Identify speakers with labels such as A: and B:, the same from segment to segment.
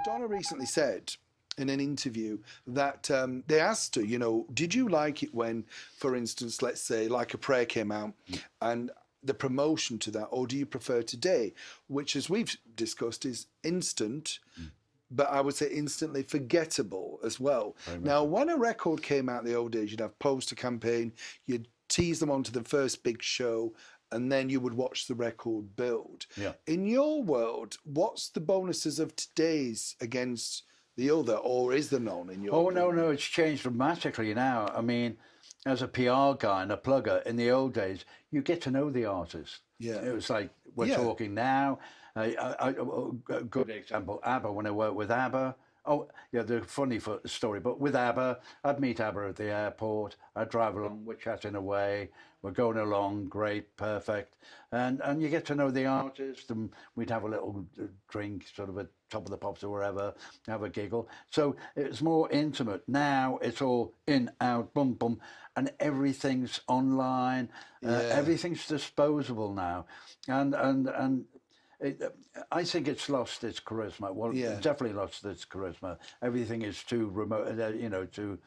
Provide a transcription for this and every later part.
A: Madonna recently said in an interview that they asked her, you know, did you like it when, for instance, let's say Like a Prayer came out and the promotion to that, or do you prefer today, which as we've discussed is instant, but I would say instantly forgettable as well. Now, when a record came out in the old days, you'd have poster campaign, you'd tease them onto the first big show, and then you would watch the record build.
B: Yeah.
A: In your world, what's the bonuses of today's against the other, or is there none in your
B: Oh, no, it's changed dramatically now. I mean, as a PR guy and a plugger, in the old days, you get to know the artist.
A: Yeah.
B: It was like, we're talking now. A good example, ABBA, when I worked with ABBA. Oh, yeah, the funny story, but with ABBA, I'd meet ABBA at the airport, I'd drive along, we're chatting away, we're going along, great, perfect. And you get to know the artist, and we'd have a little drink, sort of at Top of the Pops or wherever, have a giggle. So it's more intimate. Now it's all in, out, boom, boom, and everything's online, everything's disposable now. And I think it's lost its charisma. Well, it's definitely lost its charisma. Everything is too remote, you know, too,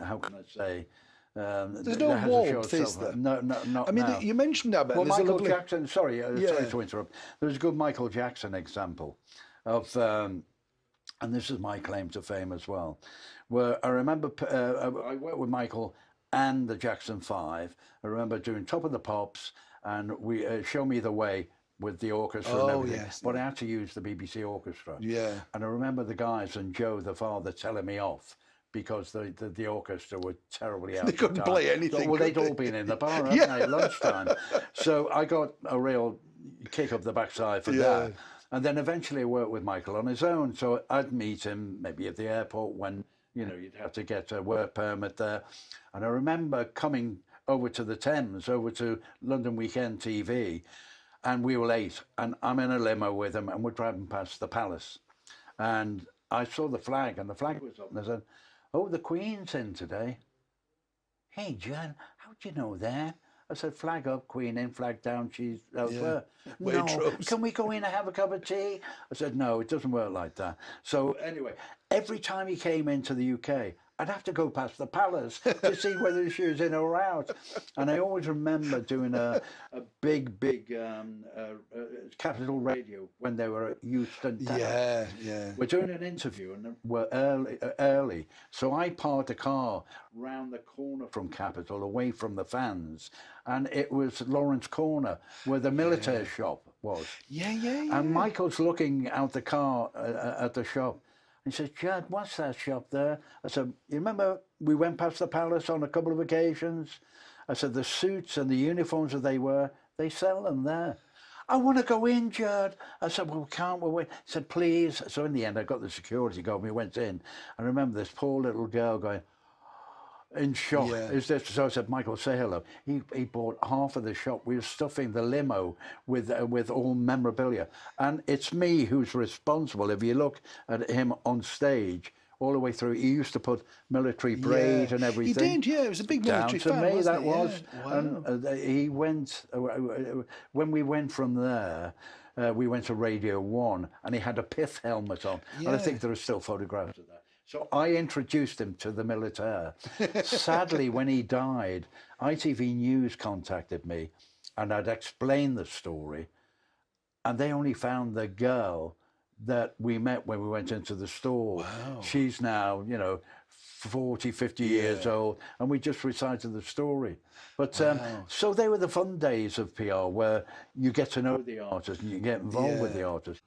B: how can I say?
A: There's no warmth, is there?
B: No, not
A: I mean,
B: now.
A: you mentioned that, but
B: well,
A: there's
B: Michael
A: a lovely...
B: Jackson, sorry to interrupt. There's a good Michael Jackson example of, and this is my claim to fame as well, where I remember I worked with Michael and the Jackson 5. I remember doing Top of the Pops, and we Show Me the Way with the orchestra and everything. But I had to use the BBC orchestra.
A: Yeah.
B: And I remember the guys and Joe, the father, telling me off because the orchestra were terribly out
A: They couldn't play anything.
B: Well, they'd all been in the bar, hadn't they, at lunchtime. So I got a real kick up the backside for that. And then eventually I worked with Michael on his own. So I'd meet him maybe at the airport when, you know, you'd have to get a work permit there. And I remember coming over to the Thames, over to London Weekend TV, and we were late, and I'm in a limo with him, and we're driving past the Palace. And I saw the flag, and the flag was up, and I said, oh, the Queen's in today. Hey, John, how'd you know that? I said, flag up, Queen in, flag down, she's elsewhere. No, can we go in and have a cup of tea? I said, no, it doesn't work like that. So anyway, every time he came into the UK, I'd have to go past the Palace to see whether she was in or out. And I always remember doing a big Capital Radio when they were at Euston Tower. We're doing an interview and we're early. So I parked a car round the corner from Capital, away from the fans. And it was Lawrence Corner, where the military shop was. And Michael's looking out the car at the shop. He says, Chad, what's that shop there? I said, you remember we went past the Palace on a couple of occasions? I said, the suits and the uniforms that they wear, they sell them there. I want to go in, Judd. I said, well, can't we wait? He said, please. So in the end, I got the security guard. We went in. I remember this poor little girl going, in shock. Is this? So I said, Michael, say hello. He bought half of the shop. We were stuffing the limo with all memorabilia. And it's me who's responsible. If you look at him on stage, all the way through, he used to put military parade and everything.
A: He did, it was a big military fan,
B: down to me, that
A: wasn't
B: was.
A: Wow.
B: And he went, when we went from there, we went to Radio 1, and he had a pith helmet on. And I think there are still photographs of that. So I introduced him to the militaire. Sadly, when he died, ITV News contacted me, and I'd explained the story, and they only found the girl that we met when we went into the store.
A: Wow.
B: She's now, you know, 40, 50 years old, and we just recited the story. But so they were the fun days of PR, where you get to know the artist and you get involved with the artist.